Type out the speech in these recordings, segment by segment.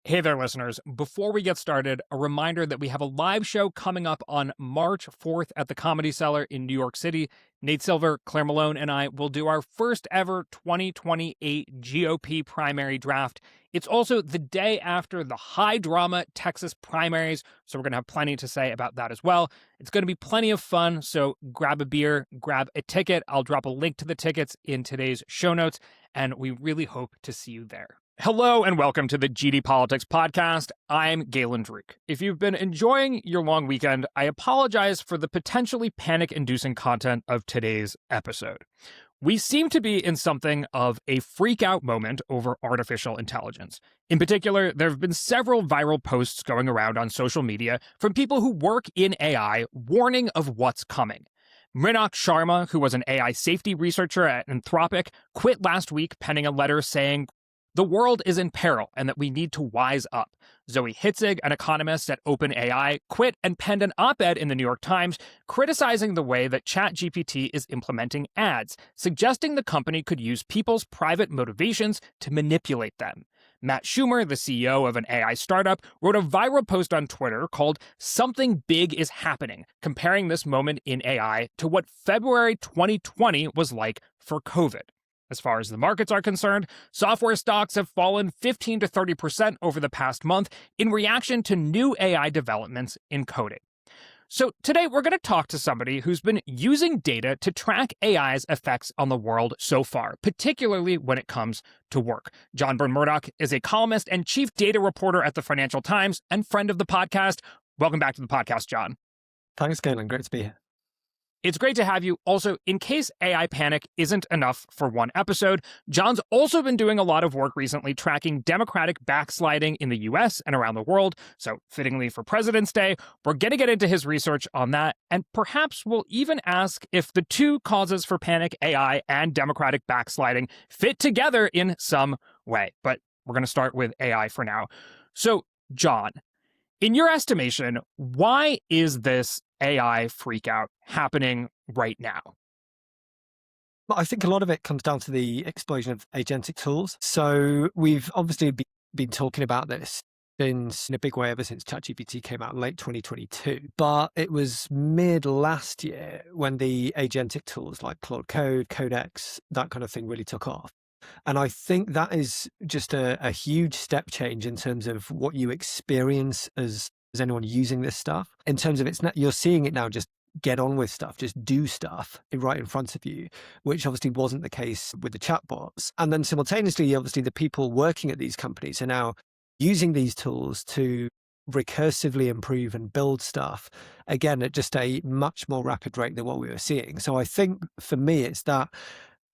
Hey there, listeners. Before we get started, a reminder that we have a live show coming up on March 4th at the Comedy Cellar in New York City. Nate Silver, Claire Malone, and I will do our first ever 2028 GOP primary draft. It's also the day after the high drama Texas primaries, so we're going to have plenty to say about that as well. It's going to be plenty of fun, so grab a beer, grab a ticket. I'll drop a link to the tickets in today's show notes, and we really hope to see you there. Hello and welcome to the GD Politics Podcast. I'm Galen Druk. If you've been enjoying your long weekend, I apologize for the potentially panic-inducing content of today's episode. We seem to be in something of a freak-out moment over artificial intelligence. In particular, there have been several viral posts going around on social media from people who work in AI warning of what's coming. Mrinak Sharma, who was an AI safety researcher at Anthropic, quit last week penning a letter saying, "The world is in peril and that we need to wise up." Zoe Hitzig, an economist at OpenAI, quit and penned an op-ed in the New York Times criticizing the way that ChatGPT is implementing ads, suggesting the company could use people's private motivations to manipulate them. Matt Schumer, the CEO of an AI startup, wrote a viral post on Twitter called "Something Big is Happening," comparing this moment in AI to what February 2020 was like for COVID. As far as the markets are concerned, software stocks have fallen 15 to 30% over the past month in reaction to new AI developments in coding. So today we're going to talk to somebody who's been using data to track AI's effects on the world so far, particularly when it comes to work. John Byrne-Murdoch is a columnist and chief data reporter at the Financial Times and friend of the podcast. Welcome back to the podcast, John. Thanks, Galen. Great to be here. It's great to have you. Also, in case AI panic isn't enough for one episode, John's also been doing a lot of work recently tracking Democratic backsliding in the US and around the world. So, fittingly for President's Day, we're going to get into his research on that. And perhaps we'll even ask if the two causes for panic, AI and Democratic backsliding, fit together in some way. But we're going to start with AI for now. So, John, in your estimation, why is this AI freakout happening right now? Well, I think a lot of it comes down to the explosion of agentic tools. So we've obviously been talking about this in a big way ever since ChatGPT came out in late 2022. But it was mid last year when the agentic tools like Claude Code, Codex, that kind of thing really took off. And I think that is just a huge step change in terms of what you experience as anyone using this stuff. In terms of you're seeing it now just get on with stuff, just do stuff right in front of you, which obviously wasn't the case with the chatbots. And then simultaneously, obviously, the people working at these companies are now using these tools to recursively improve and build stuff, again, at just a much more rapid rate than what we were seeing. So I think for me, it's that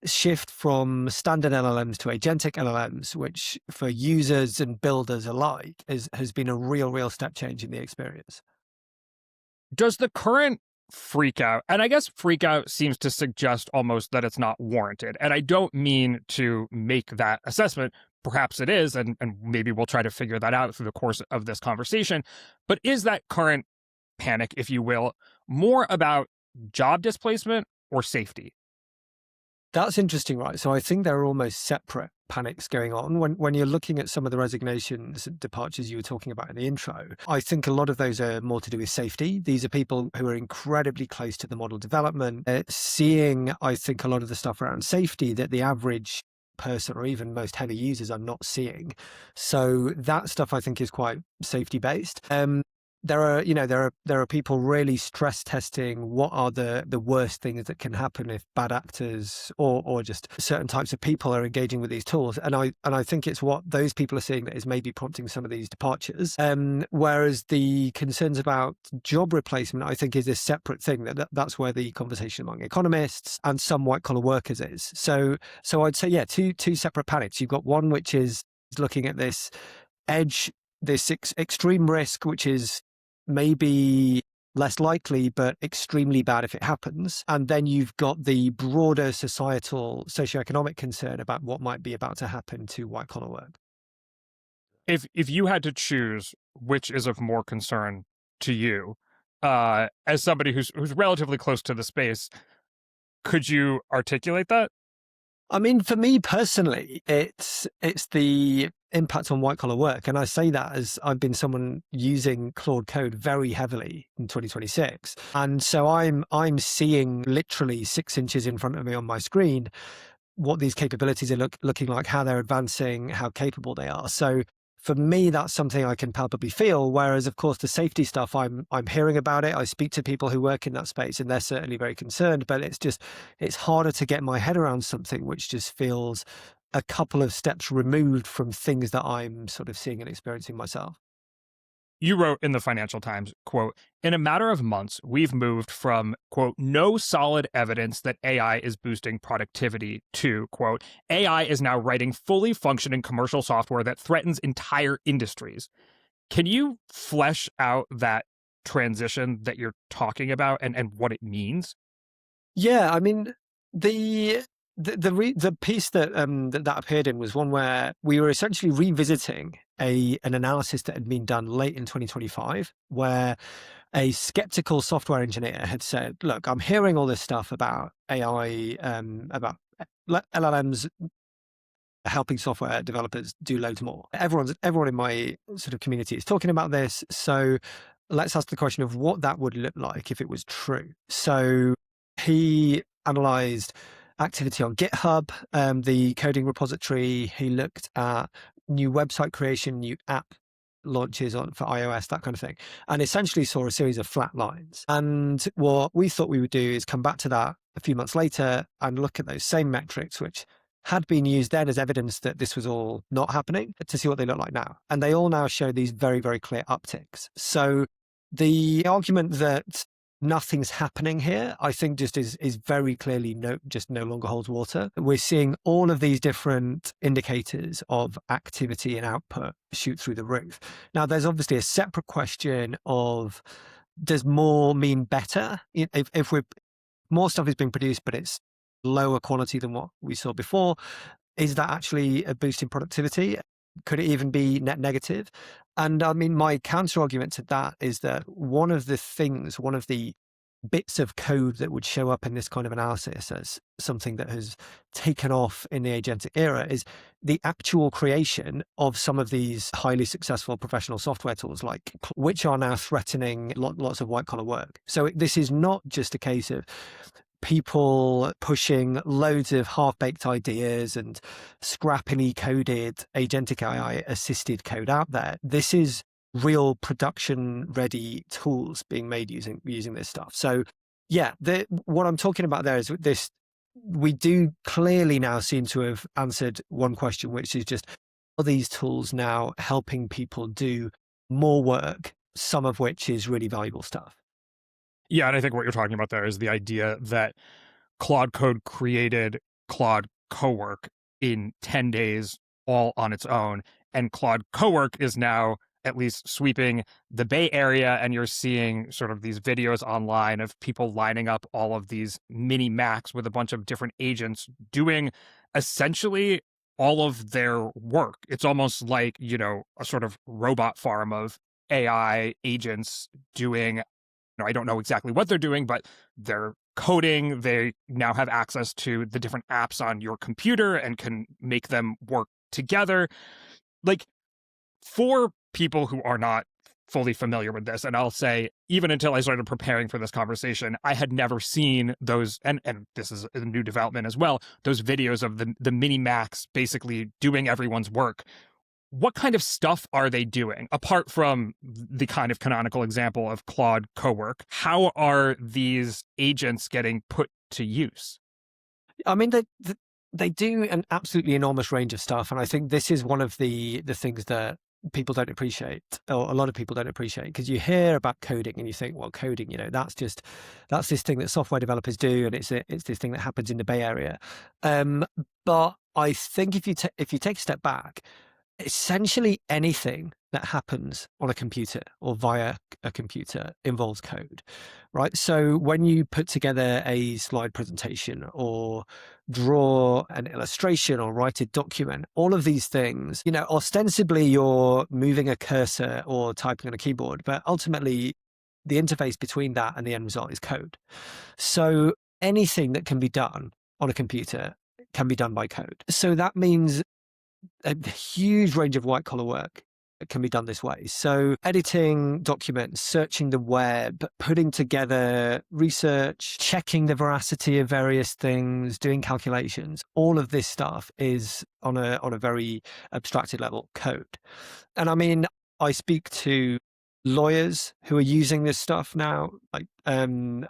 shift from standard LLMs to agentic LLMs, which for users and builders alike has been a real step change in the experience. Does the current freakout, and I guess freakout seems to suggest almost that it's not warranted, and I don't mean to make that assessment. Perhaps it is, and maybe we'll try to figure that out through the course of this conversation. But is that current panic, if you will, more about job displacement or safety? That's interesting, right? So I think there are almost separate panics going on. When you're looking at some of the resignations and departures you were talking about in the intro, I think a lot of those are more to do with safety. These are people who are incredibly close to the model development, seeing, I think, a lot of the stuff around safety that the average person or even most heavy users are not seeing. So that stuff I think is quite safety based. There are people really stress testing what are the worst things that can happen if bad actors or just certain types of people are engaging with these tools. And I think it's what those people are seeing that is maybe prompting some of these departures. Whereas the concerns about job replacement, I think, is a separate thing. That's where the conversation among economists and some white collar workers is. So I'd say, yeah, two separate panics. You've got one which is looking at this edge, this extreme risk, which is maybe less likely, but extremely bad if it happens. And then you've got the broader societal, socioeconomic concern about what might be about to happen to white collar work. If you had to choose which is of more concern to you, as somebody who's relatively close to the space, could you articulate that? I mean, for me personally, it's the impact on white collar work. And I say that as I've been someone using Claude Code very heavily in 2026. And so I'm seeing literally 6 inches in front of me on my screen what these capabilities are looking like, how they're advancing, how capable they are. So for me, that's something I can palpably feel. Whereas, of course, the safety stuff, I'm hearing about it. I speak to people who work in that space, and they're certainly very concerned. But it's harder to get my head around something which just feels a couple of steps removed from things that I'm sort of seeing and experiencing myself. You wrote in the Financial Times, quote, "In a matter of months, we've moved from, quote, no solid evidence that AI is boosting productivity to, quote, AI is now writing fully functioning commercial software that threatens entire industries." Can you flesh out that transition that you're talking about and what it means? Yeah, I mean, the piece that appeared in was one where we were essentially revisiting an analysis that had been done late in 2025, where a skeptical software engineer had said, "Look, I'm hearing all this stuff about AI, about LLMs helping software developers do loads more. Everyone in my sort of community is talking about this. So let's ask the question of what that would look like if it was true." So he analyzed activity on GitHub, the coding repository. He looked at new website creation, new app launches for iOS, that kind of thing, and essentially saw a series of flat lines. And what we thought we would do is come back to that a few months later and look at those same metrics, which had been used then as evidence that this was all not happening, to see what they look like now. And they all now show these very, very clear upticks. So the argument that nothing's happening here, I think just is very clearly no longer holds water. We're seeing all of these different indicators of activity and output shoot through the roof. Now, there's obviously a separate question of, does more mean better? If more stuff is being produced, but it's lower quality than what we saw before, is that actually a boost in productivity? Could it even be net negative? And I mean, my counter argument to that is that one of the bits of code that would show up in this kind of analysis as something that has taken off in the agentic era is the actual creation of some of these highly successful professional software tools, which are now threatening lots of white collar work. So this is not just a case of people pushing loads of half-baked ideas and scrappily coded agentic AI assisted code out there. This is real production ready tools being made using this stuff. So yeah, what I'm talking about there is this, we do clearly now seem to have answered one question, which is just, are these tools now helping people do more work, some of which is really valuable stuff? Yeah, and I think what you're talking about there is the idea that Claude Code created Claude Cowork in 10 days all on its own. And Claude Cowork is now at least sweeping the Bay Area, and you're seeing sort of these videos online of people lining up all of these mini Macs with a bunch of different agents doing essentially all of their work. It's almost like, a sort of robot farm of AI agents doing, I don't know exactly what they're doing, but they're coding. They now have access to the different apps on your computer and can make them work together. Like, for people who are not fully familiar with this, and I'll say, even until I started preparing for this conversation, I had never seen those, and this is a new development as well, those videos of the mini Macs basically doing everyone's work. What kind of stuff are they doing? Apart from the kind of canonical example of Claude Cowork, how are these agents getting put to use? I mean, they do an absolutely enormous range of stuff. And I think this is one of the things that people don't appreciate, or a lot of people don't appreciate, because you hear about coding and you think, well, coding, that's this thing that software developers do, and it's this thing that happens in the Bay Area. But I think if you take a step back, essentially anything that happens on a computer or via a computer involves code, right? So when you put together a slide presentation or draw an illustration or write a document, all of these things, ostensibly you're moving a cursor or typing on a keyboard, but ultimately the interface between that and the end result is code. So anything that can be done on a computer can be done by code. So that means a huge range of white collar work can be done this way. So editing documents, searching the web, putting together research, checking the veracity of various things, doing calculations, all of this stuff is on a very abstracted level code. And I mean, I speak to lawyers who are using this stuff now, like and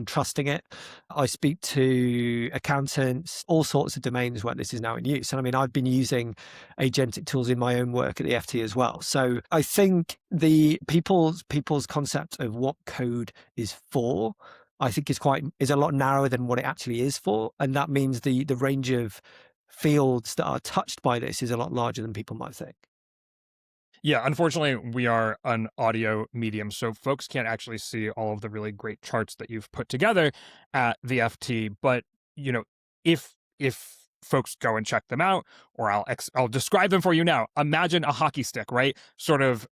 trusting it. I speak to accountants, all sorts of domains where this is now in use. And I mean, I've been using agentic tools in my own work at the FT as well. So I think the people's concept of what code is for, I think is a lot narrower than what it actually is for. And that means the range of fields that are touched by this is a lot larger than people might think. Yeah, unfortunately, we are an audio medium, so folks can't actually see all of the really great charts that you've put together at the FT. But you know, if folks go and check them out, or I'll describe them for you now. Imagine a hockey stick, right? Sort of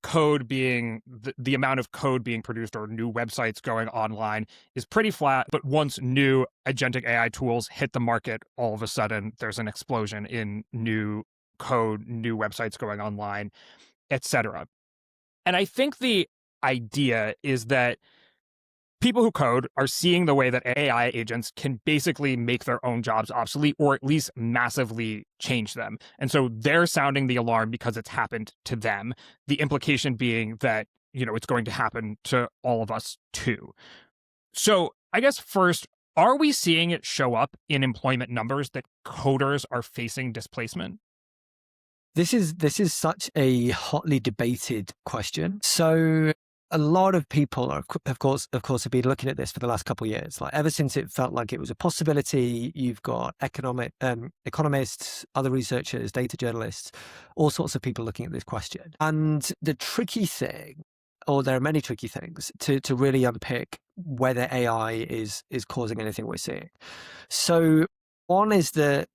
code being the amount of code being produced or new websites going online is pretty flat. But once new agentic AI tools hit the market, all of a sudden there's an explosion in new code, new websites going online, etc. And I think the idea is that people who code are seeing the way that AI agents can basically make their own jobs obsolete or at least massively change them. And so they're sounding the alarm because it's happened to them. The implication being that, it's going to happen to all of us too. So I guess first, are we seeing it show up in employment numbers that coders are facing displacement? This is such a hotly debated question. So a lot of people are, of course, have been looking at this for the last couple of years. Like ever since it felt like it was a possibility, you've got economists, other researchers, data journalists, all sorts of people looking at this question. And the tricky thing, or there are many tricky things to really unpick whether AI is causing anything we're seeing. So one is that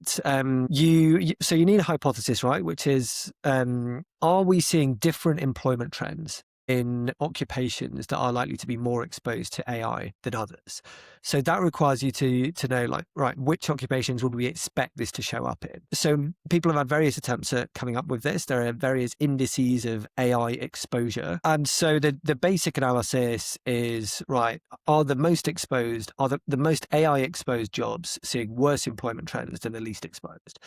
you need a hypothesis, right? Which is, are we seeing different employment trends in occupations that are likely to be more exposed to AI than others? So that requires you to know, like, right, which occupations would we expect this to show up in? So people have had various attempts at coming up with this. There are various indices of AI exposure. And so the basic analysis is, right, are the most most AI exposed jobs seeing worse employment trends than the least exposed?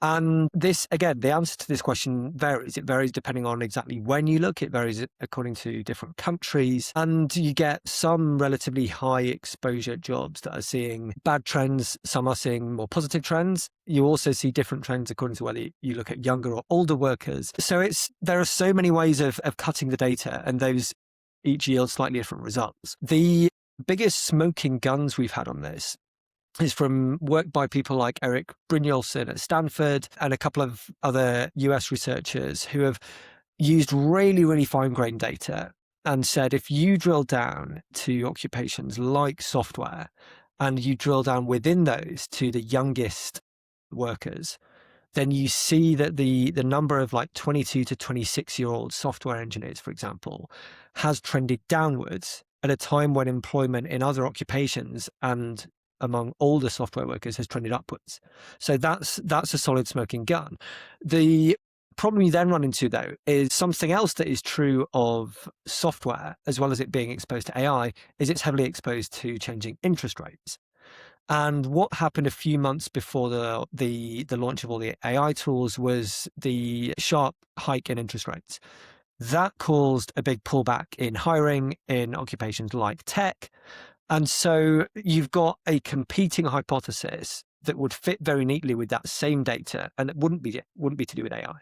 And this, again, the answer to this question varies. It varies depending on exactly when you look. It varies according to different countries. And you get some relatively high exposure jobs that are seeing bad trends. Some are seeing more positive trends. You also see different trends according to whether you look at younger or older workers. So there are so many ways of cutting the data, and those each yield slightly different results. The biggest smoking guns we've had on this is from work by people like Eric Brynjolfsson at Stanford and a couple of other US researchers who have used really, really fine-grained data and said, if you drill down to occupations like software and you drill down within those to the youngest workers, then you see that the number of like 22 to 26-year-old software engineers, for example, has trended downwards at a time when employment in other occupations and among older software workers has trended upwards. So that's a solid smoking gun. The problem you then run into, though, is something else that is true of software, as well as it being exposed to AI, is it's heavily exposed to changing interest rates. And what happened a few months before the launch of all the AI tools was the sharp hike in interest rates. That caused a big pullback in hiring in occupations like tech. And so you've got a competing hypothesis that would fit very neatly with that same data, and it wouldn't be to do with AI.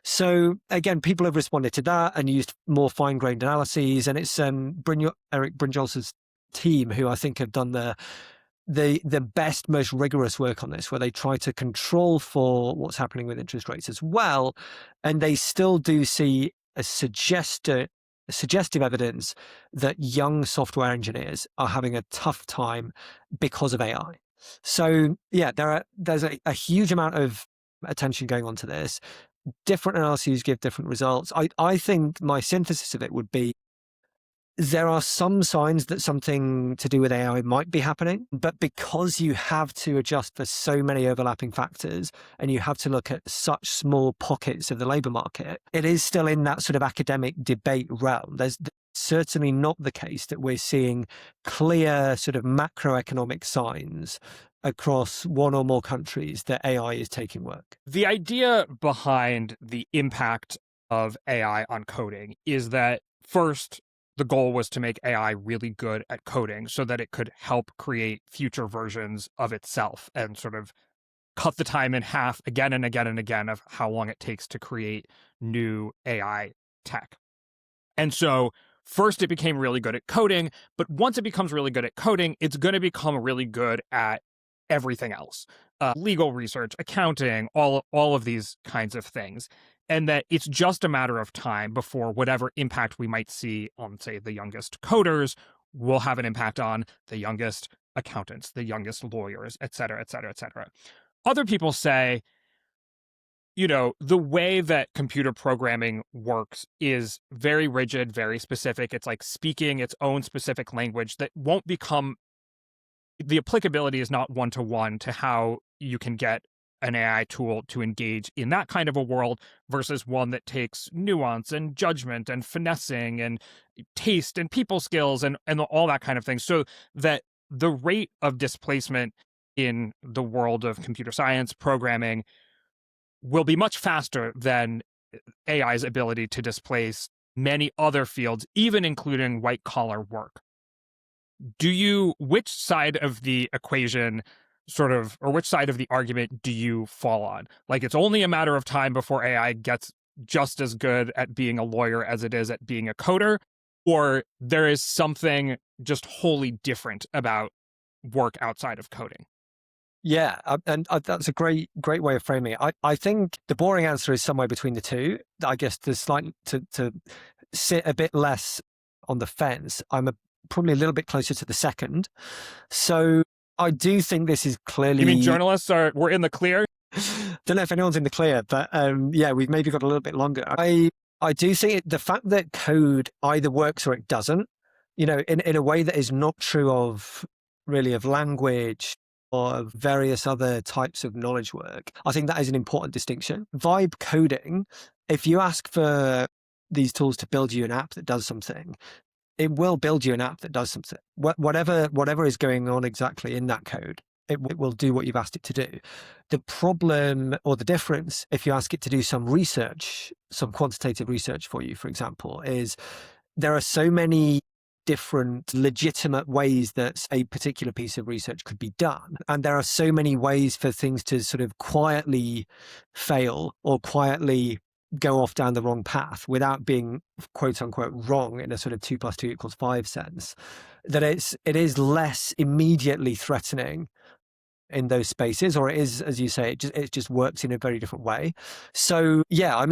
So again, people have responded to that and used more fine-grained analyses, and it's Eric Brynjolfsson's team who I think have done the best, most rigorous work on this, where they try to control for what's happening with interest rates as well, and they still do see a suggestive evidence that young software engineers are having a tough time because of AI. So yeah, there's a huge amount of attention going on to this. Different analyses give different results. I think my synthesis of it would be There are some signs that something to do with AI might be happening, but because you have to adjust for so many overlapping factors and you have to look at such small pockets of the labor market, it is still in that sort of academic debate realm. There's certainly not the case that we're seeing clear sort of macroeconomic signs across one or more countries that AI is taking work. The idea behind the impact of AI on coding is that first, the goal was to make AI really good at coding so that it could help create future versions of itself and sort of cut the time in half again and again and again of how long it takes to create new AI tech. And so first it became really good at coding, but once it becomes really good at coding, it's going to become really good at everything else. Legal research, accounting, all of these kinds of things. And that it's just a matter of time before whatever impact we might see on, say, the youngest coders will have an impact on the youngest accountants, the youngest lawyers, et cetera, et cetera, et cetera. Other people say, the way that computer programming works is very rigid, very specific. It's like speaking its own specific language that won't become, the applicability is not one-to-one to how you can get an AI tool to engage in that kind of a world versus one that takes nuance and judgment and finessing and taste and people skills and all that kind of thing. So that the rate of displacement in the world of computer science programming will be much faster than AI's ability to displace many other fields, even including white collar work. Which side of the equation or which side of the argument do you fall on? Like, it's only a matter of time before AI gets just as good at being a lawyer as it is at being a coder, or there is something just wholly different about work outside of coding? Yeah, and that's a great way of framing it. I think the boring answer is somewhere between the two. I guess to sit a bit less on the fence, probably a little bit closer to the second. So I do think this is clearly... You mean journalists we're in the clear? Don't know if anyone's in the clear, but yeah, we've maybe got a little bit longer. I do think the fact that code either works or it doesn't, in a way that is not true of language or of various other types of knowledge work, I think that is an important distinction. Vibe coding, if you ask for these tools to build you an app that does something, it will build you an app that does something. Whatever is going on exactly in that code, it will do what you've asked it to do. The problem or the difference, if you ask it to do some research, some quantitative research for you, for example, is there are so many different legitimate ways that a particular piece of research could be done. And there are so many ways for things to sort of quietly fail or quietly go off down the wrong path without being quote unquote wrong in a sort of 2 + 2 = 5 sense, that it is less immediately threatening in those spaces, or it is, as you say, it just works in a very different way. So yeah,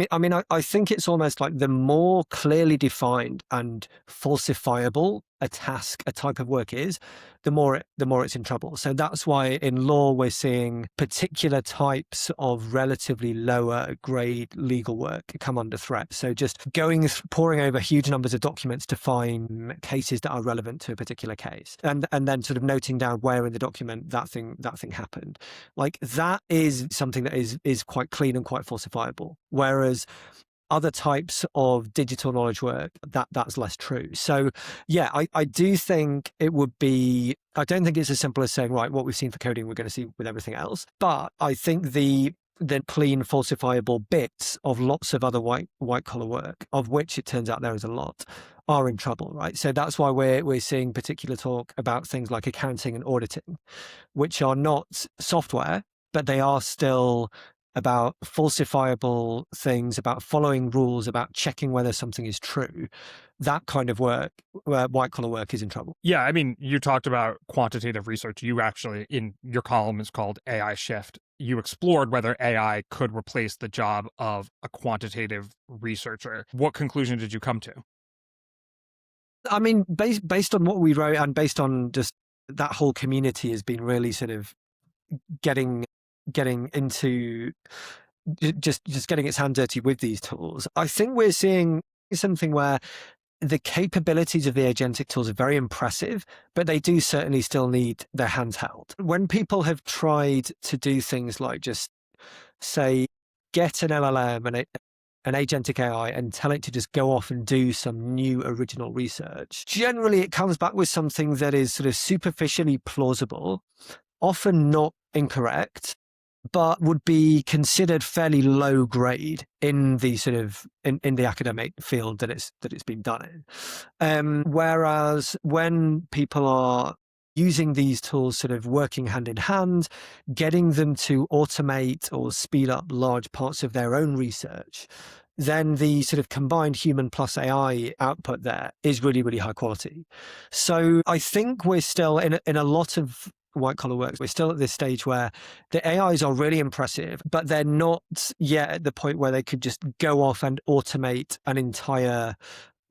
I think it's almost like the more clearly defined and falsifiable a task, a type of work is, the more it's in trouble. So that's why in law we're seeing particular types of relatively lower grade legal work come under threat. So just pouring over huge numbers of documents to find cases that are relevant to a particular case, and then sort of noting down where in the document that thing happened. Like, that is something that is quite clean and quite falsifiable. Whereas other types of digital knowledge work, that's less true. So yeah, I do think I don't think it's as simple as saying, right, what we've seen for coding, we're going to see with everything else. But I think the clean falsifiable bits of lots of other white collar work, of which it turns out there is a lot, are in trouble, right? So that's why we're seeing particular talk about things like accounting and auditing, which are not software, but they are still about falsifiable things, about following rules, about checking whether something is true. That kind of work, where white collar work, is in trouble. Yeah, I mean, you talked about quantitative research. You actually, in your column, is called AI Shift. You explored whether AI could replace the job of a quantitative researcher. What conclusion did you come to? I mean, based on what we wrote and based on just that whole community has been really sort of getting into just getting its hand dirty with these tools. I think we're seeing something where the capabilities of the agentic tools are very impressive, but they do certainly still need their hands held. When people have tried to do things like just say, get an LLM and an agentic AI and tell it to just go off and do some new original research, generally it comes back with something that is sort of superficially plausible, often not incorrect, but would be considered fairly low grade in the sort of in the academic field that it's been done in. Whereas when people are using these tools sort of working hand in hand, getting them to automate or speed up large parts of their own research, then the sort of combined human plus AI output there is really, really high quality. So I think we're still in a lot of white collar works, we're still at this stage where the AIs are really impressive, but they're not yet at the point where they could just go off and automate an entire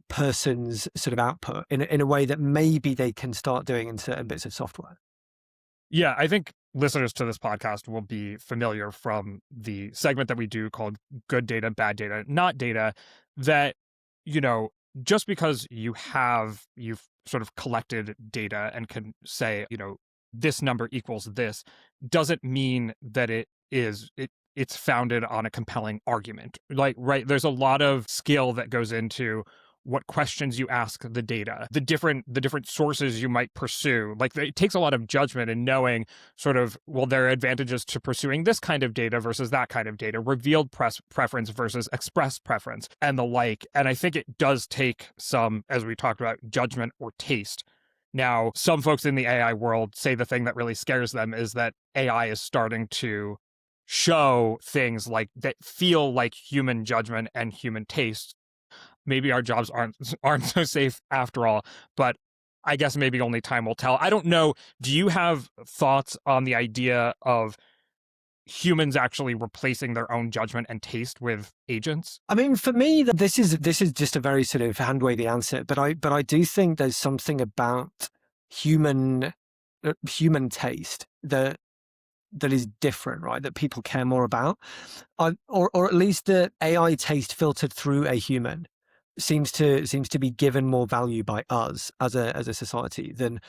person's sort of output in a way that maybe they can start doing in certain bits of software. Yeah, I think listeners to this podcast will be familiar from the segment that we do called Good Data, Bad Data, Not Data, that, just because you've sort of collected data and can say, this number equals this, doesn't mean that it's founded on a compelling argument. Like, right, there's a lot of skill that goes into what questions you ask the data, the different sources you might pursue. Like, it takes a lot of judgment in knowing sort of, well, there are advantages to pursuing this kind of data versus that kind of data, revealed preference versus expressed preference, and the like. And I think it does take some, as we talked about, judgment or taste. Now, some folks in the AI world say the thing that really scares them is that AI is starting to show things like that feel like human judgment and human taste. Maybe our jobs aren't so safe after all, but I guess maybe only time will tell. I don't know. Do you have thoughts on the idea of humans actually replacing their own judgment and taste with agents? I mean, for me, this is just a very sort of hand-wavy answer, but I do think there's something about human taste that is different, right? That people care more about, or at least the AI taste filtered through a human seems to be given more value by us as a society than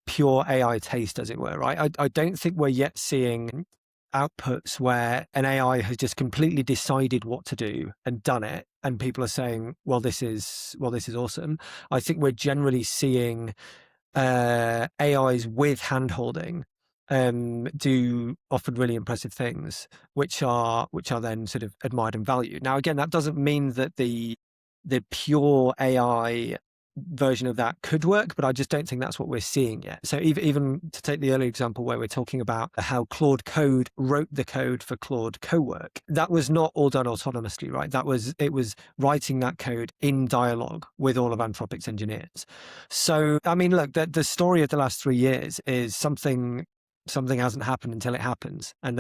pure AI taste, as it were, right? I don't think we're yet seeing outputs where an AI has just completely decided what to do and done it, and people are saying, well, this is awesome. I think we're generally seeing AIs with handholding do often really impressive things, which are then sort of admired and valued. Now, again, that doesn't mean that the pure AI version of that could work, but I just don't think that's what we're seeing yet. So even to take the early example where we're talking about how Claude Code wrote the code for Claude Cowork, that was not all done autonomously, right? It was writing that code in dialogue with all of Anthropic's engineers. So, I mean, look, the story of the last 3 years is something hasn't happened until it happens, and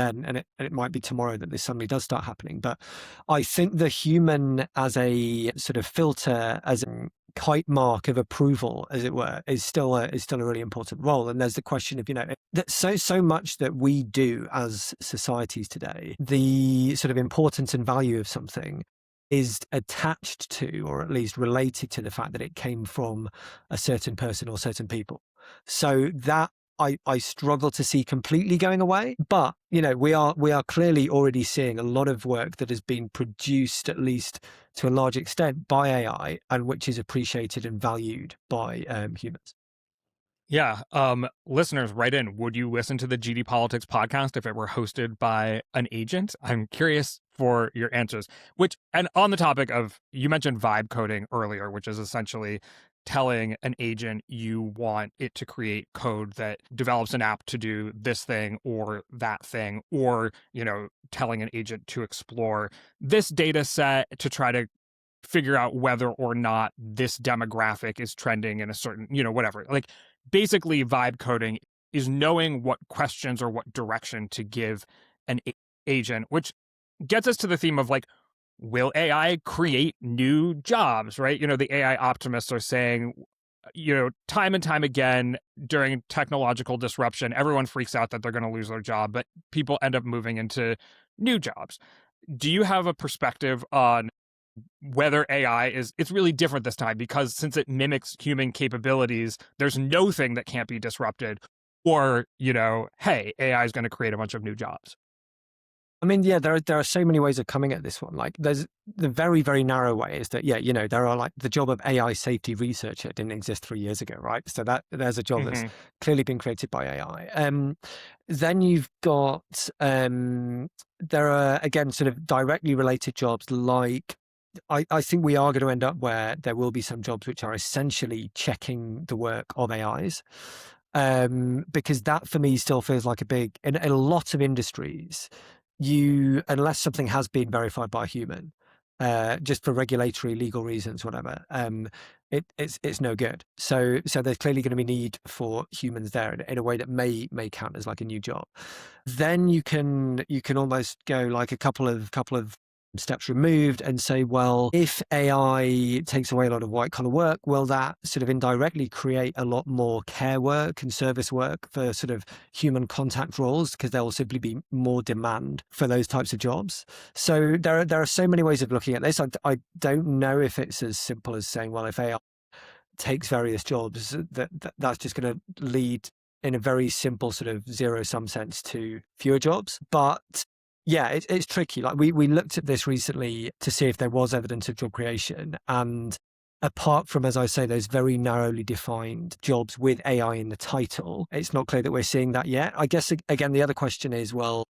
it might be tomorrow that this suddenly does start happening. But I think the human as a sort of filter, as a kite mark of approval, as it were, is still a really important role. And there's the question of, that so much that we do as societies today, the sort of importance and value of something is attached to, or at least related to, the fact that it came from a certain person or certain people. So that I struggle to see completely going away, but we are clearly already seeing a lot of work that has been produced, at least to a large extent, by AI, and which is appreciated and valued by humans. Yeah. Listeners, write in. Would you listen to the GD Politics podcast if it were hosted by an agent? I'm curious for your answers. And on the topic of, you mentioned vibe coding earlier, which is essentially telling an agent you want it to create code that develops an app to do this thing or that thing, or, telling an agent to explore this data set to try to figure out whether or not this demographic is trending in a certain, whatever. Like, basically, vibe coding is knowing what questions or what direction to give an agent, which gets us to the theme of, like, will AI create new jobs, right? The AI optimists are saying, time and time again during technological disruption, everyone freaks out that they're going to lose their job, but people end up moving into new jobs. Do you have a perspective on whether it's really different this time because since it mimics human capabilities, there's no thing that can't be disrupted. Or, hey, AI is going to create a bunch of new jobs. I mean, yeah, there are so many ways of coming at this one. Like, there's the very, very narrow way is that, there are like the job of AI safety researcher didn't exist 3 years ago, right? So there's a job that's clearly been created by AI. Then you've got there are again sort of directly related jobs like. I think we are going to end up where there will be some jobs which are essentially checking the work of AIs. Because that for me still feels like in a lot of industries, unless something has been verified by a human, just for regulatory, legal reasons, whatever, it's no good. So there's clearly going to be need for humans there in a way that may count as like a new job. Then you can almost go like a couple of steps removed and say, well, if AI takes away a lot of white collar work, will that sort of indirectly create a lot more care work and service work for sort of human contact roles because there will simply be more demand for those types of jobs? So there are so many ways of looking at this. I don't know if it's as simple as saying, well, if AI takes various jobs, that's just going to lead in a very simple sort of zero-sum sense to fewer jobs. But yeah, it's tricky. Like we looked at this recently to see if there was evidence of job creation. And apart from, as I say, those very narrowly defined jobs with AI in the title, it's not clear that we're seeing that yet. I guess, again, the other question is, well,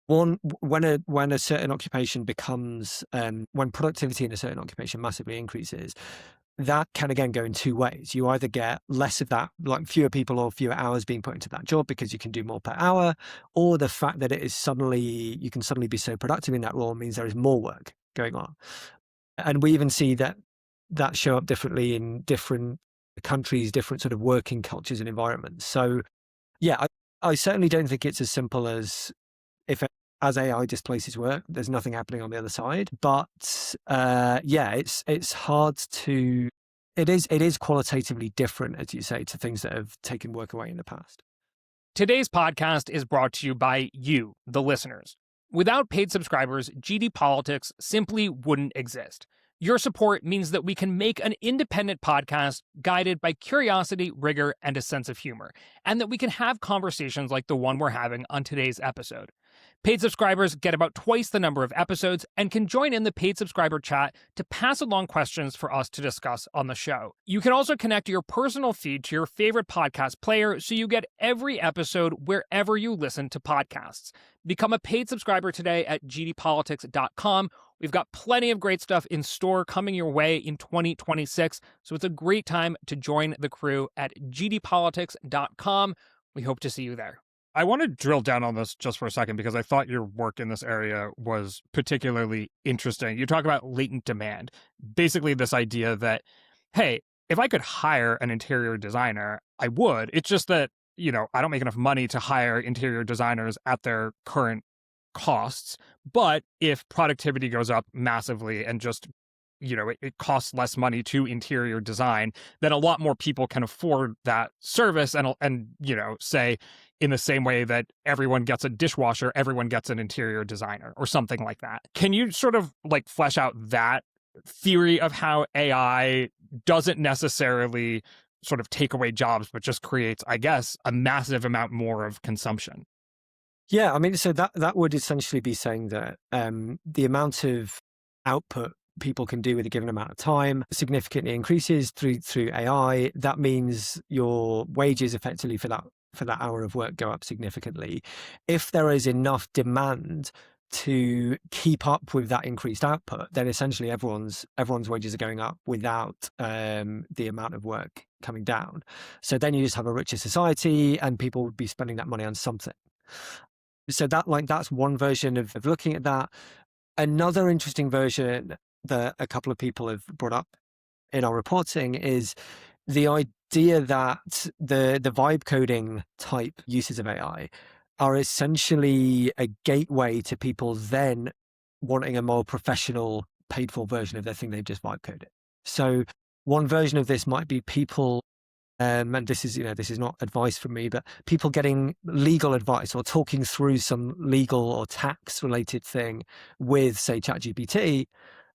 one, when a certain occupation becomes, when productivity in a certain occupation massively increases, that can again go in two ways. You either get less of that, like fewer people or fewer hours being put into that job because you can do more per hour, or the fact that you can suddenly be so productive in that role means there is more work going on. And we even see that show up differently in different countries, different sort of working cultures and environments. So yeah, I certainly don't think it's as simple as as AI displaces work, there's nothing happening on the other side. But yeah, it's hard to. It is qualitatively different, as you say, to things that have taken work away in the past. Today's podcast is brought to you by you, the listeners. Without paid subscribers, GD Politics simply wouldn't exist. Your support means that we can make an independent podcast guided by curiosity, rigor, and a sense of humor, and that we can have conversations like the one we're having on today's episode. Paid subscribers get about twice the number of episodes and can join in the paid subscriber chat to pass along questions for us to discuss on the show. You can also connect your personal feed to your favorite podcast player so you get every episode wherever you listen to podcasts. Become a paid subscriber today at gdpolitics.com. We've got plenty of great stuff in store coming your way in 2026, so it's a great time to join the crew at gdpolitics.com. We hope to see you there. I want to drill down on this just for a second because I thought your work in this area was particularly interesting. You talk about latent demand, basically this idea that, hey, if I could hire an interior designer, I would. It's just that, I don't make enough money to hire interior designers at their current costs. But if productivity goes up massively and just it costs less money to interior design, then a lot more people can afford that service and say, in the same way that everyone gets a dishwasher, everyone gets an interior designer or something like that. Can you sort of like flesh out that theory of how AI doesn't necessarily sort of take away jobs, but just creates, I guess, a massive amount more of consumption? Yeah, I mean, so that would essentially be saying that the amount of output people can do with a given amount of time significantly increases through AI. That means your wages effectively for that hour of work go up significantly. If there is enough demand to keep up with that increased output, then essentially everyone's wages are going up without the amount of work coming down. So then you just have a richer society and people would be spending that money on something. So that's one version of looking at that. Another interesting version that a couple of people have brought up in our reporting is the idea that the vibe coding type uses of AI are essentially a gateway to people then wanting a more professional, paid for version of their thing they've just vibe coded. So one version of this might be people, and this is not advice from me, but people getting legal advice or talking through some legal or tax related thing with, say, ChatGPT.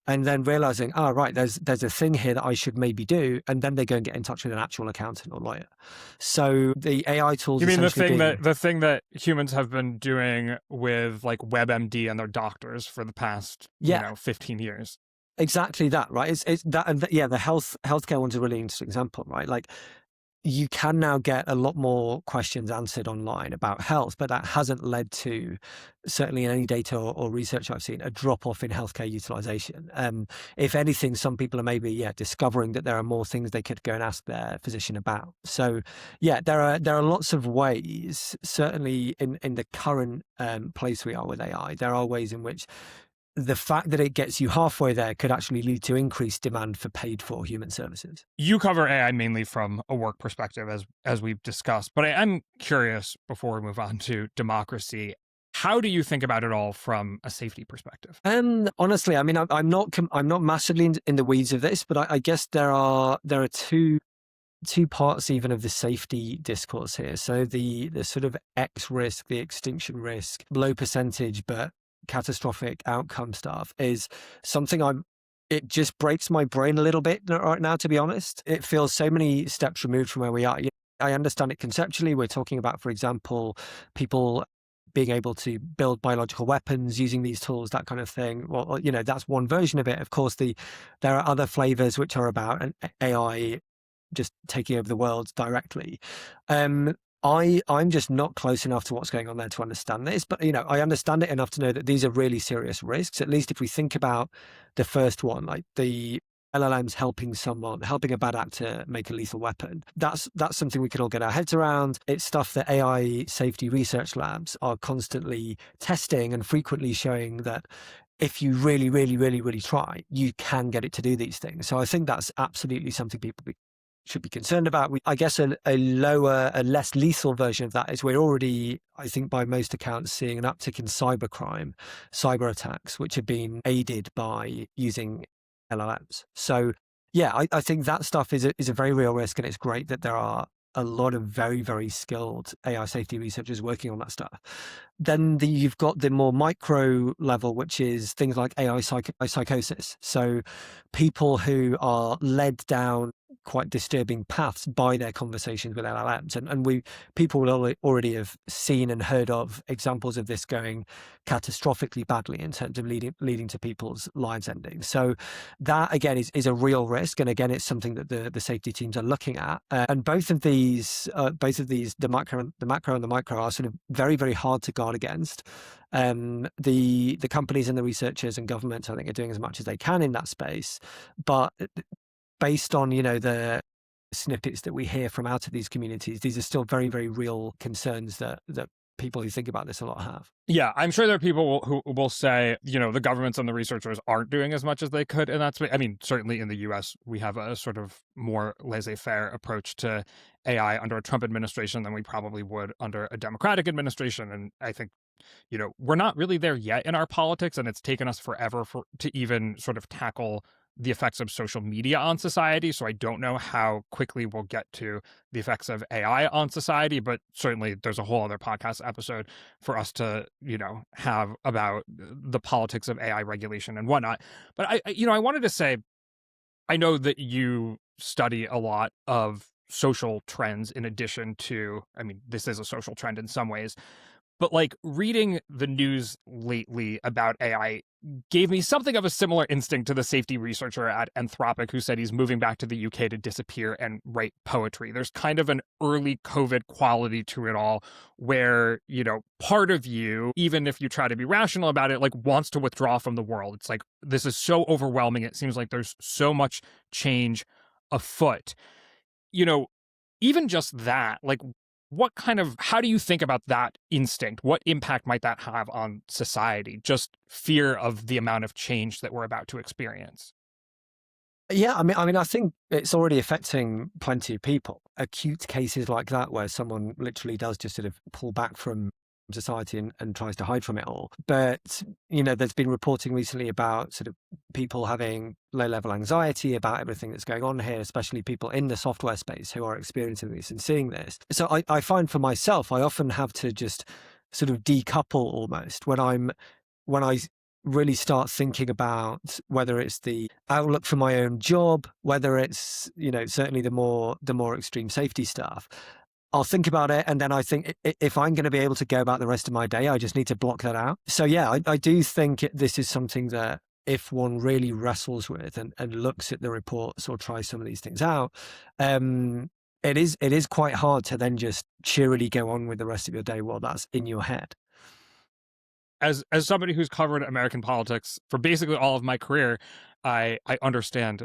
and then realizing, oh, right, there's a thing here that I should maybe do. And then they go and get in touch with an actual accountant or lawyer. So the AI tools You mean essentially the thing that humans have been doing with like WebMD and their doctors for the past, yeah, 15 years? exactly that, right? It's that, and yeah, the healthcare one's a really interesting example, right? Like, you can now get a lot more questions answered online about health, but that hasn't led to, certainly in any data or research I've seen, a drop off in healthcare utilization. If anything, some people are maybe discovering that there are more things they could go and ask their physician about. So there are lots of ways, certainly in the current place we are with AI, there are ways in which the fact that it gets you halfway there could actually lead to increased demand for paid for human services. You cover AI mainly from a work perspective, as we've discussed, but I'm curious, before we move on to democracy, how do you think about it all from a safety perspective? Honestly, I mean, I'm not massively in the weeds of this, but I guess there are two parts even of the safety discourse here. So the sort of X risk, the extinction risk, low percentage but catastrophic outcome stuff is something it just breaks my brain a little bit right now, to be honest. It feels so many steps removed from where we are. I understand it conceptually. We're talking about, for example, people being able to build biological weapons using these tools, that kind of thing. Well, that's one version of it. Of course, there are other flavors which are about an AI just taking over the world directly. I'm just not close enough to what's going on there to understand this, but I understand it enough to know that these are really serious risks. At least if we think about the first one, like the LLMs helping a bad actor make a lethal weapon. That's something we can all get our heads around. It's stuff that AI safety research labs are constantly testing and frequently showing that if you really, really, really, really try, you can get it to do these things. So I think that's absolutely something people should be concerned about. I guess a less lethal version of that is we're already, I think by most accounts, seeing an uptick in cybercrime, cyber attacks, which have been aided by using LLMs. So I think that stuff is a very real risk, and it's great that there are a lot of very, very skilled AI safety researchers working on that stuff. Then you've got the more micro level, which is things like AI psychosis. So people who are led down quite disturbing paths by their conversations with LLMs. And people will already have seen and heard of examples of this going catastrophically badly in terms of leading to people's lives ending. So that, again, is a real risk. And again, it's something that the safety teams are looking at. And both of these, the macro and the micro, are sort of very, very hard to guard against. The companies and the researchers and governments, I think, are doing as much as they can in that space. But based on, the snippets that we hear from out of these communities, these are still very, very real concerns that people who think about this a lot have. Yeah, I'm sure there are people who will say, the governments and the researchers aren't doing as much as they could. And that's, I mean, certainly in the US, we have a sort of more laissez-faire approach to AI under a Trump administration than we probably would under a Democratic administration. And I think, we're not really there yet in our politics, and it's taken us forever to even sort of tackle the effects of social media on society. So I don't know how quickly we'll get to the effects of AI on society, but certainly there's a whole other podcast episode for us to, have about the politics of AI regulation and whatnot. But I wanted to say, I know that you study a lot of social trends in addition to, I mean, this is a social trend in some ways, but like reading the news lately about AI gave me something of a similar instinct to the safety researcher at Anthropic who said he's moving back to the UK to disappear and write poetry. There's kind of an early COVID quality to it all where, part of you, even if you try to be rational about it, like wants to withdraw from the world. It's like, this is so overwhelming. It seems like there's so much change afoot. Even just that, like, how do you think about that instinct? What impact might that have on society? Just fear of the amount of change that we're about to experience. Yeah, I mean, I think it's already affecting plenty of people. Acute cases like that, where someone literally does just sort of pull back from society and tries to hide from it all. But, there's been reporting recently about sort of people having low-level anxiety about everything that's going on here, especially people in the software space who are experiencing this and seeing this. So I find for myself, I often have to just sort of decouple almost when I really start thinking about whether it's the outlook for my own job, whether it's, certainly the more extreme safety stuff. I'll think about it, and then I think if I'm going to be able to go about the rest of my day, I just need to block that out. So yeah, I do think this is something that if one really wrestles with and looks at the reports or tries some of these things out, it is quite hard to then just cheerily go on with the rest of your day while that's in your head. As somebody who's covered American politics for basically all of my career, I understand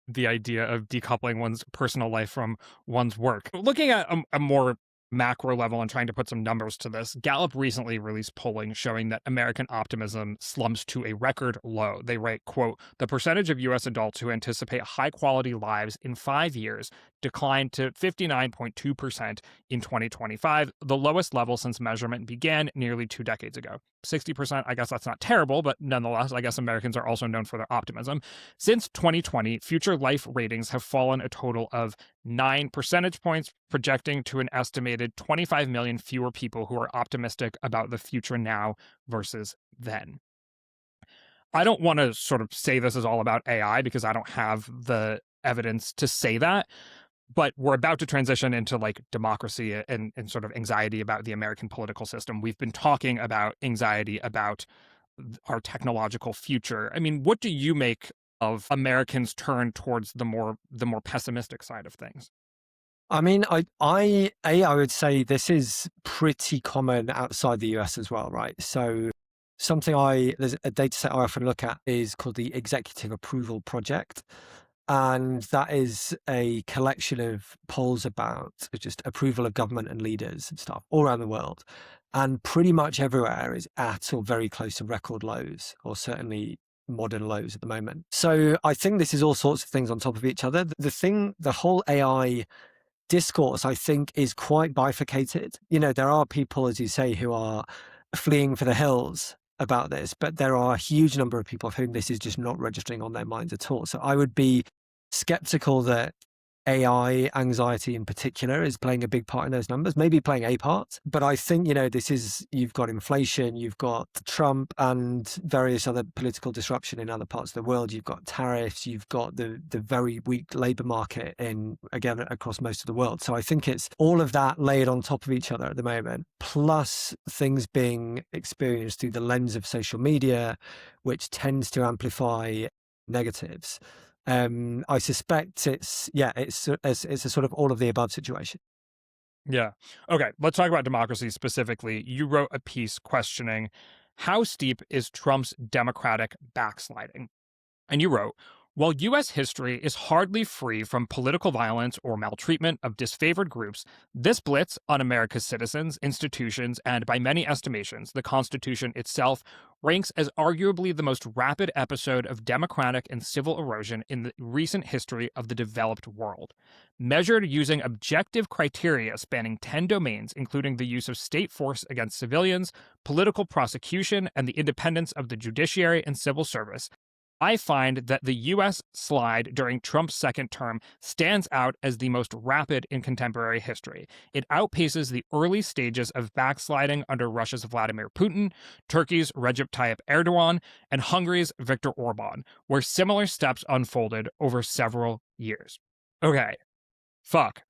the idea of decoupling one's personal life from one's work. Looking at a more macro level and trying to put some numbers to this, Gallup recently released polling showing that American optimism slumps to a record low. They write, quote, "The percentage of U.S. adults who anticipate high-quality lives in 5 years declined to 59.2% in 2025, the lowest level since measurement began nearly 2 decades ago." 60%, I guess that's not terrible, but nonetheless, I guess Americans are also known for their optimism. Since 2020, future life ratings have fallen a total of 9 percentage points, projecting to an estimated 25 million fewer people who are optimistic about the future now versus then. I don't want to sort of say this is all about AI because I don't have the evidence to say that, but we're about to transition into like democracy and sort of anxiety about the American political system. We've been talking about anxiety about our technological future. I mean, what do you make of Americans' turn towards the more pessimistic side of things? I mean, I would say this is pretty common outside the US as well, right? So there's a data set I often look at is called the Executive Approval Project. And that is a collection of polls about just approval of government and leaders and stuff all around the world. And pretty much everywhere is at or very close to record lows, or certainly modern lows at the moment. So I think this is all sorts of things on top of each other. The whole AI discourse, I think, is quite bifurcated. There are people, as you say, who are fleeing for the hills about this, but there are a huge number of people for whom this is just not registering on their minds at all. So I would be skeptical that AI anxiety in particular is playing a big part in those numbers, maybe playing a part. But I think, you've got inflation, you've got Trump and various other political disruption in other parts of the world. You've got tariffs, you've got the very weak labor market again, across most of the world. So I think it's all of that layered on top of each other at the moment, plus things being experienced through the lens of social media, which tends to amplify negatives. I suspect it's a sort of all of the above situation. Yeah. Okay. Let's talk about democracy specifically. You wrote a piece questioning how steep is Trump's Democratic backsliding? And you wrote, while U.S. history is hardly free from political violence or maltreatment of disfavored groups, this blitz on America's citizens, institutions, and by many estimations, the Constitution itself, ranks as arguably the most rapid episode of democratic and civil erosion in the recent history of the developed world. Measured using objective criteria spanning 10 domains, including the use of state force against civilians, political prosecution, and the independence of the judiciary and civil service, I find that the U.S. slide during Trump's second term stands out as the most rapid in contemporary history. It outpaces the early stages of backsliding under Russia's Vladimir Putin, Turkey's Recep Tayyip Erdogan, and Hungary's Viktor Orban, where similar steps unfolded over several years. Okay. Fuck.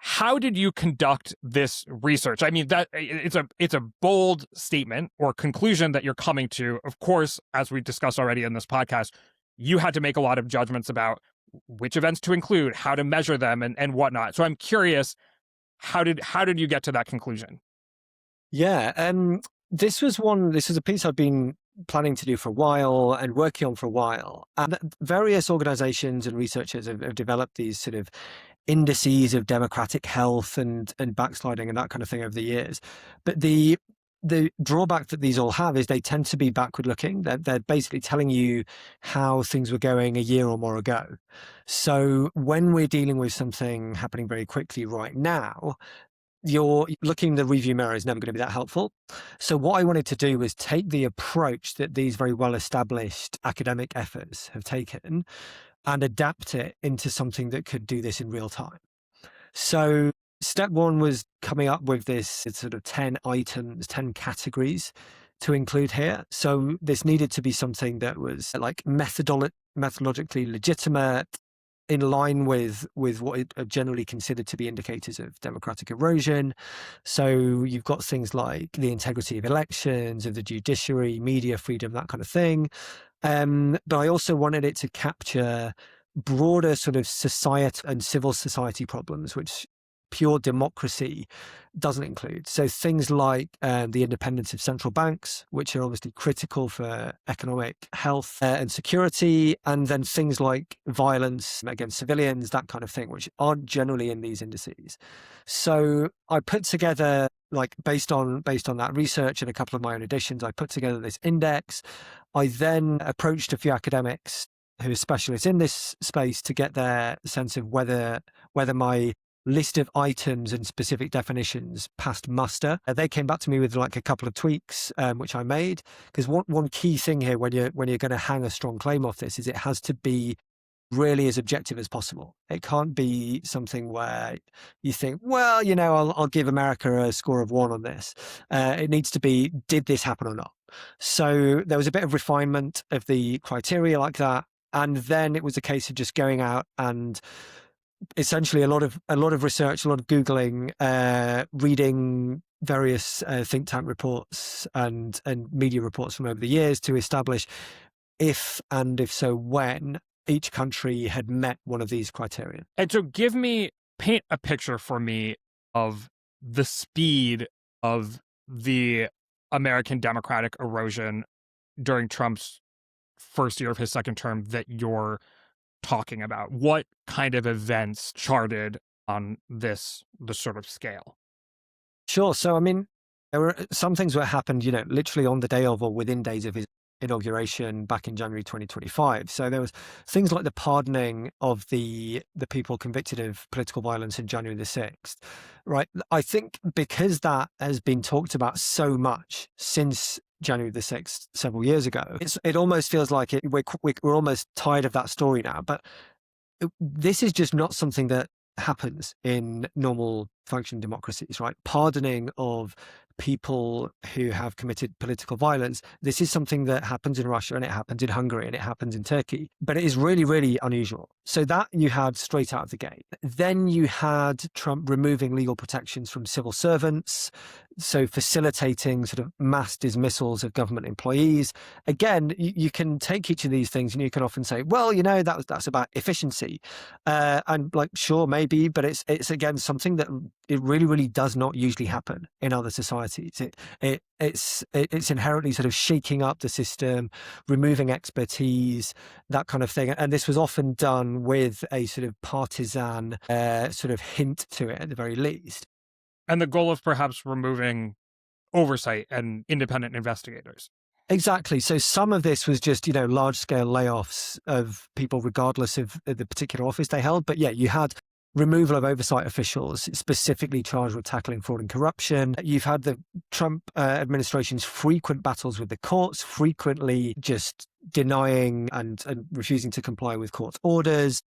How did you conduct this research? I mean, that it's a bold statement or conclusion that you're coming to. Of course, as we discussed already in this podcast, you had to make a lot of judgments about which events to include, how to measure them, and whatnot. So I'm curious, how did you get to that conclusion? Yeah, this was a piece I've been planning to do for a while and working on for a while. And various organizations and researchers have developed these sort of indices of democratic health and backsliding and that kind of thing over the years. But the drawback that these all have is they tend to be backward looking. They're basically telling you how things were going a year or more ago. So when we're dealing with something happening very quickly right now, you're looking in the review mirror is never going to be that helpful. So what I wanted to do was take the approach that these very well-established academic efforts have taken and adapt it into something that could do this in real time. So step one was coming up with this sort of 10 items, 10 categories to include here. So this needed to be something that was like methodologically legitimate, in line with what are generally considered to be indicators of democratic erosion. So you've got things like the integrity of elections, of the judiciary, media freedom, that kind of thing. But I also wanted it to capture broader sort of society and civil society problems, which pure democracy doesn't include. So things like the independence of central banks, which are obviously critical for economic health and security, and then things like violence against civilians, that kind of thing, which aren't generally in these indices. So I put together, like based on that research and a couple of my own additions, I put together this index. I then approached a few academics who are specialists in this space to get their sense of whether my list of items and specific definitions passed muster. They came back to me with like a couple of tweaks, which I made, because one key thing here when you're going to hang a strong claim off this is it has to be really as objective as possible. It can't be something where you think, well, I'll give America a score of 1 on this. It needs to be, did this happen or not? So there was a bit of refinement of the criteria like that. And then it was a case of just going out and essentially a lot of research, a lot of Googling, reading various think tank reports and media reports from over the years to establish if so when each country had met one of these criteria. And so paint a picture for me of the speed of the American democratic erosion during Trump's first year of his second term that you're talking about. What kind of events charted on this sort of scale? Sure. So, I mean, there were some things that happened, literally on the day of or within days of his inauguration back in January 2025. So there was things like the pardoning of the people convicted of political violence in January the 6th, right? I think because that has been talked about so much since January the 6th, several years ago, it almost feels like we're almost tired of that story now. But this is just not something that happens in normal functioning democracies, right? Pardoning of people who have committed political violence. This is something that happens in Russia and it happens in Hungary and it happens in Turkey, but it is really, really unusual. So that you had straight out of the gate. Then you had Trump removing legal protections from civil servants, so facilitating sort of mass dismissals of government employees. Again, you can take each of these things and you can often say, well, that's about efficiency. And like, sure, maybe, but it's again, something that it really, really does not usually happen in other societies. It's inherently sort of shaking up the system, removing expertise, that kind of thing. And this was often done with a sort of partisan sort of hint to it at the very least. And the goal of perhaps removing oversight and independent investigators. Exactly. So some of this was just, large scale layoffs of people regardless of the particular office they held. But yeah, you had removal of oversight officials specifically charged with tackling fraud and corruption. You've had the Trump administration's frequent battles with the courts, frequently just denying and refusing to comply with court orders.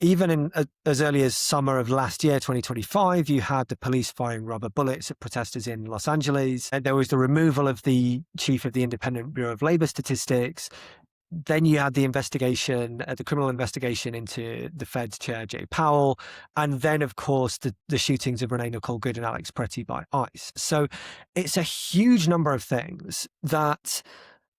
Even in as early as summer of last year, 2025, you had the police firing rubber bullets at protesters in Los Angeles. And there was the removal of the chief of the Independent Bureau of Labor Statistics. Then you had the investigation, the criminal investigation into the Fed's chair, Jay Powell. And then, of course, the shootings of Renee Nicole Good and Alex Pretty by ICE. So it's a huge number of things that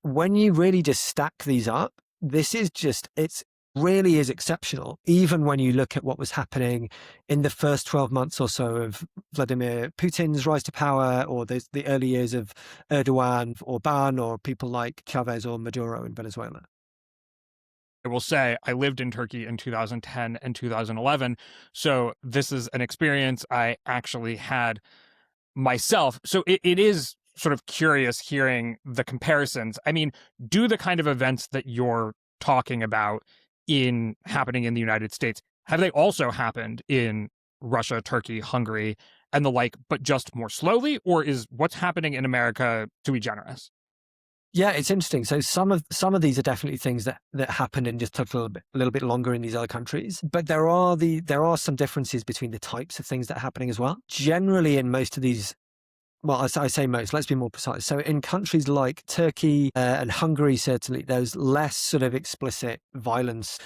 when you really just stack these up, it's really is exceptional, even when you look at what was happening in the first 12 months or so of Vladimir Putin's rise to power, or the early years of Erdogan, Orban, or people like Chavez or Maduro in Venezuela. I will say I lived in Turkey in 2010 and 2011, so this is an experience I actually had myself. So it is sort of curious hearing the comparisons. I mean, do the kind of events that you're talking about happening in the United States, have they also happened in Russia, Turkey, Hungary, and the like, but just more slowly? Or is what's happening in America, to be generous? Yeah, it's interesting. So some of these are definitely things that happened and just took a little bit longer in these other countries. But there are some differences between the types of things that are happening as well. Generally, in most of these well, I say most, let's be more precise. So in countries like Turkey and Hungary, certainly, there's less sort of explicit violence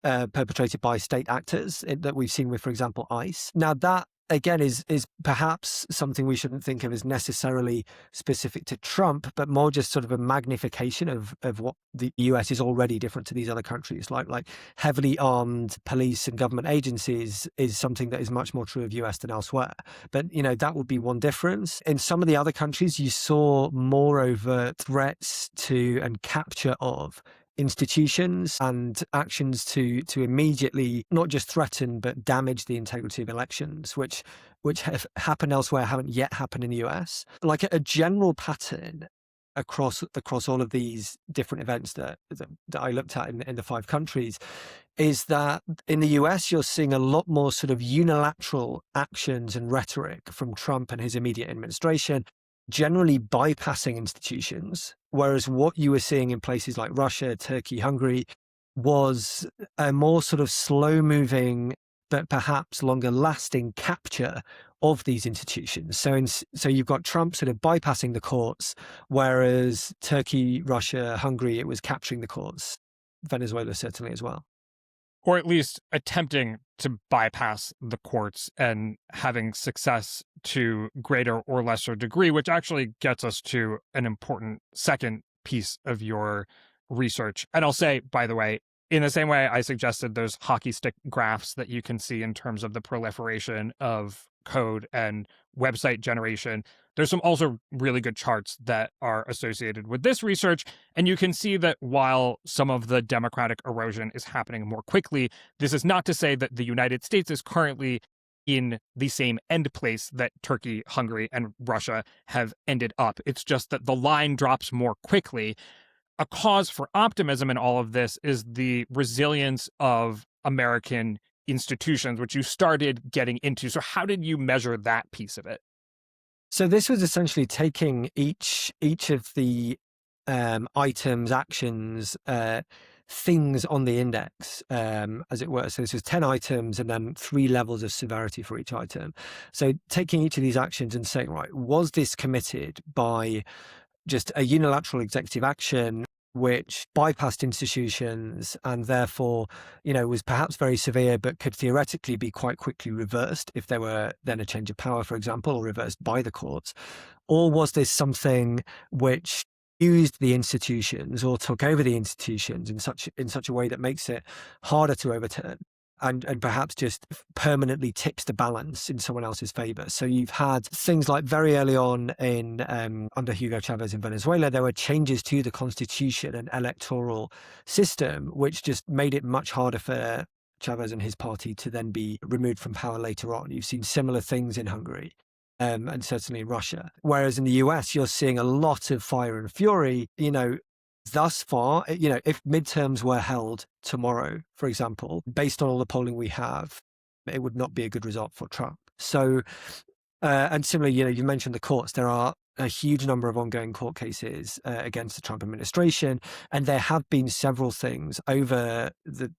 perpetrated by state actors that we've seen with, for example, ICE. Now, that again is perhaps something we shouldn't think of as necessarily specific to Trump, but more just sort of a magnification of what the US is already different to these other countries. Like heavily armed police and government agencies is something that is much more true of US than elsewhere. But that would be one difference. In some of the other countries, you saw more overt threats to and capture of institutions and actions to immediately not just threaten but damage the integrity of elections, which have happened elsewhere, haven't yet happened in the US. Like a general pattern across all of these different events that I looked at in the 5 countries is that in the US you're seeing a lot more sort of unilateral actions and rhetoric from Trump and his immediate administration, generally bypassing institutions, whereas what you were seeing in places like Russia, Turkey, Hungary was a more sort of slow-moving but perhaps longer-lasting capture of these institutions. So you've got Trump sort of bypassing the courts, whereas Turkey, Russia, Hungary, it was capturing the courts. Venezuela certainly as well. Or at least attempting to bypass the courts and having success to greater or lesser degree, which actually gets us to an important second piece of your research. And I'll say, by the way, in the same way I suggested those hockey stick graphs that you can see in terms of the proliferation of code and website generation, there's some also really good charts that are associated with this research. And you can see that while some of the democratic erosion is happening more quickly, this is not to say that the United States is currently in the same end place that Turkey, Hungary, and Russia have ended up. It's just that the line drops more quickly. A cause for optimism in all of this is the resilience of American institutions, which you started getting into. So how did you measure that piece of it? So this was essentially taking each of the items, actions, things on the index, as it were. So this was 10 items and then 3 levels of severity for each item. So taking each of these actions and saying, right, was this committed by just a unilateral executive action which bypassed institutions and therefore, was perhaps very severe, but could theoretically be quite quickly reversed if there were then a change of power, for example, or reversed by the courts? Or was this something which used the institutions or took over the institutions in such a way that makes it harder to overturn? And perhaps just permanently tips the balance in someone else's favor. So you've had things like very early on in under Hugo Chavez in Venezuela, there were changes to the constitution and electoral system, which just made it much harder for Chavez and his party to then be removed from power later on. You've seen similar things in Hungary. And certainly in Russia. Whereas in the US, you're seeing a lot of fire and fury, thus far, if midterms were held tomorrow, for example, based on all the polling we have, it would not be a good result for Trump. So, and similarly, you mentioned the courts. There are a huge number of ongoing court cases against the Trump administration, and there have been several things over the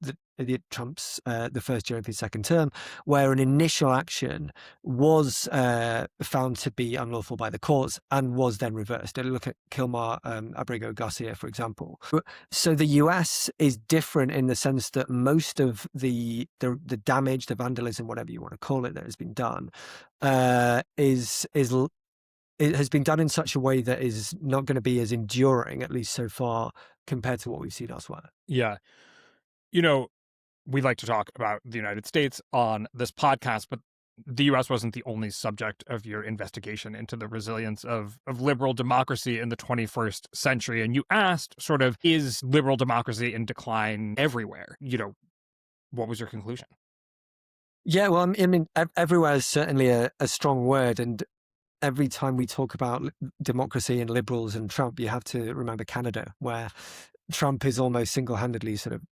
Trump's the first year of his second term, where an initial action was found to be unlawful by the courts and was then reversed. Look at Kilmar Abrego Garcia, for example. So the US is different in the sense that most of the damage, the vandalism, whatever you want to call it, that has been done, it has been done in such a way that is not going to be as enduring, at least so far, compared to what we've seen elsewhere. Yeah. We like to talk about the United States on this podcast, but the U.S. wasn't the only subject of your investigation into the resilience of liberal democracy in the 21st century. And you asked sort of, is liberal democracy in decline everywhere? What was your conclusion? Yeah, well, I mean, everywhere is certainly a strong word. And every time we talk about democracy and liberals and Trump, you have to remember Canada, where Trump is almost single-handedly sort of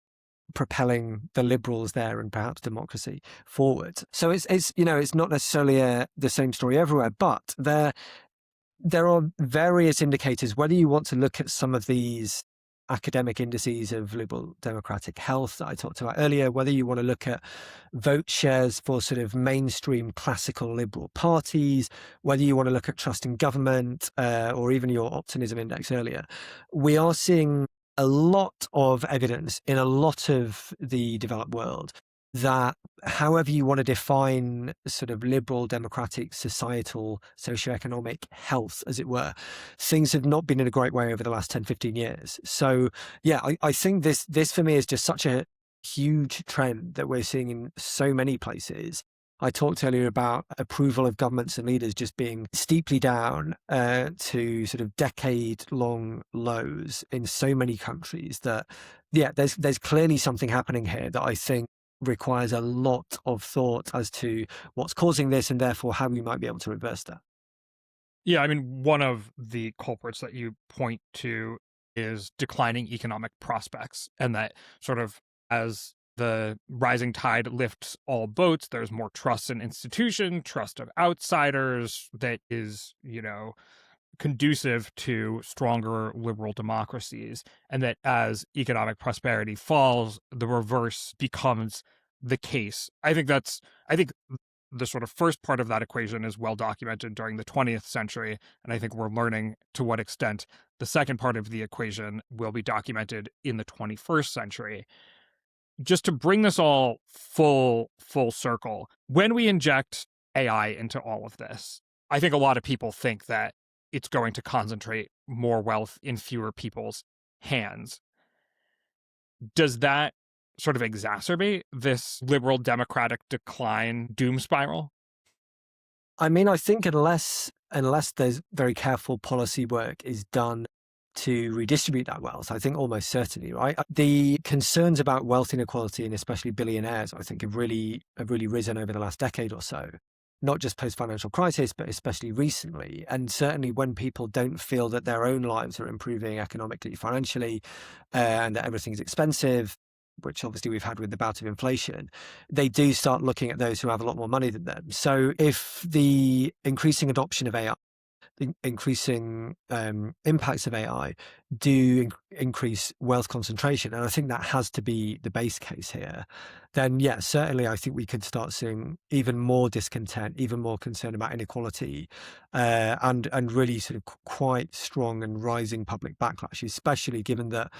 propelling the liberals there and perhaps democracy forward. So it's not necessarily the same story everywhere, but there are various indicators, whether you want to look at some of these academic indices of liberal democratic health that I talked about earlier, whether you want to look at vote shares for sort of mainstream classical liberal parties, whether you want to look at trust in government, or even your optimism index earlier, we are seeing a lot of evidence in a lot of the developed world that however you want to define sort of liberal democratic societal socioeconomic health, as it were, things have not been in a great way over the last 10, 15 years. So yeah, I think this for me is just such a huge trend that we're seeing in so many places. I talked earlier about approval of governments and leaders just being steeply down to sort of decade-long lows in so many countries that, yeah, there's clearly something happening here that I think requires a lot of thought as to what's causing this and therefore how we might be able to reverse that. Yeah, I mean, one of the culprits that you point to is declining economic prospects, and that sort of as the rising tide lifts all boats, there's more trust in institution, trust of outsiders that is, conducive to stronger liberal democracies, and that as economic prosperity falls, the reverse becomes the case. I think the sort of first part of that equation is well documented during the 20th century, and I think we're learning to what extent the second part of the equation will be documented in the 21st century. Just to bring this all full circle, when we inject AI into all of this, I think a lot of people think that it's going to concentrate more wealth in fewer people's hands. Does that sort of exacerbate this liberal democratic decline doom spiral? I mean, I think unless there's very careful policy work is done to redistribute that wealth, I think almost certainly, right? The concerns about wealth inequality and especially billionaires, I think, have really risen over the last decade or so. Not just post-financial crisis, but especially recently. And certainly when people don't feel that their own lives are improving economically, financially, and that everything's expensive, which obviously we've had with the bout of inflation, they do start looking at those who have a lot more money than them. So if the increasing adoption of AI, the increasing impacts of AI do increase wealth concentration, and I think that has to be the base case here, then yeah, certainly I think we could start seeing even more discontent, even more concern about inequality, and really sort of quite strong and rising public backlash, especially given that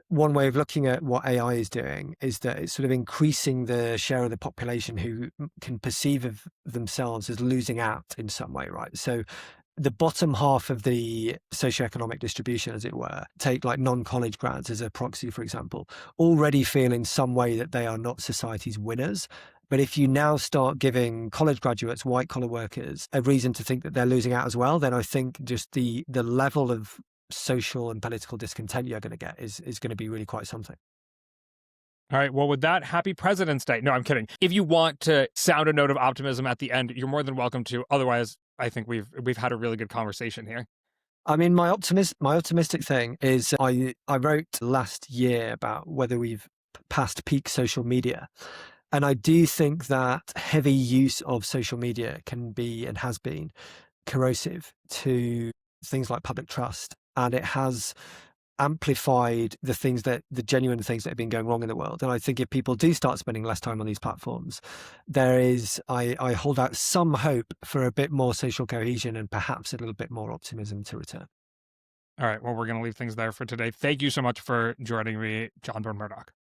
one way of looking at what AI is doing is that it's sort of increasing the share of the population who can perceive of themselves as losing out in some way, right? So the bottom half of the socioeconomic distribution, as it were, take like non-college grads as a proxy, for example, already feel in some way that they are not society's winners. But if you now start giving college graduates, white collar workers, a reason to think that they're losing out as well, then I think just the level of social and political discontent you're going to get is going to be really quite something. All right. Well, with that, happy President's Day. No, I'm kidding. If you want to sound a note of optimism at the end, you're more than welcome to. Otherwise, I think we've had a really good conversation here. I mean, my optimistic thing is I wrote last year about whether we've passed peak social media. And I do think that heavy use of social media can be and has been corrosive to things like public trust. And it has amplified the genuine things that have been going wrong in the world. And I think if people do start spending less time on these platforms, I hold out some hope for a bit more social cohesion and perhaps a little bit more optimism to return. All right. Well, we're going to leave things there for today. Thank you so much for joining me, John Byrne Murdoch.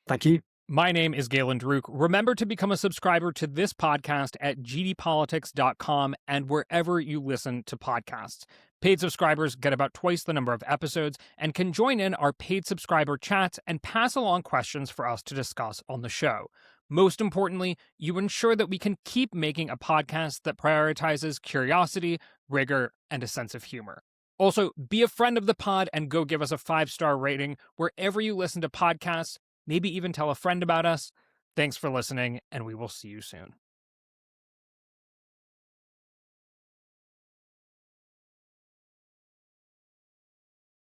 Thank you. My name is Galen Druk. Remember to become a subscriber to this podcast at gdpolitics.com and wherever you listen to podcasts. Paid subscribers get about twice the number of episodes and can join in our paid subscriber chats and pass along questions for us to discuss on the show. Most importantly, you ensure that we can keep making a podcast that prioritizes curiosity, rigor, and a sense of humor. Also, be a friend of the pod and go give us a 5-star rating wherever you listen to podcasts. Maybe even tell a friend about us. Thanks for listening, and we will see you soon.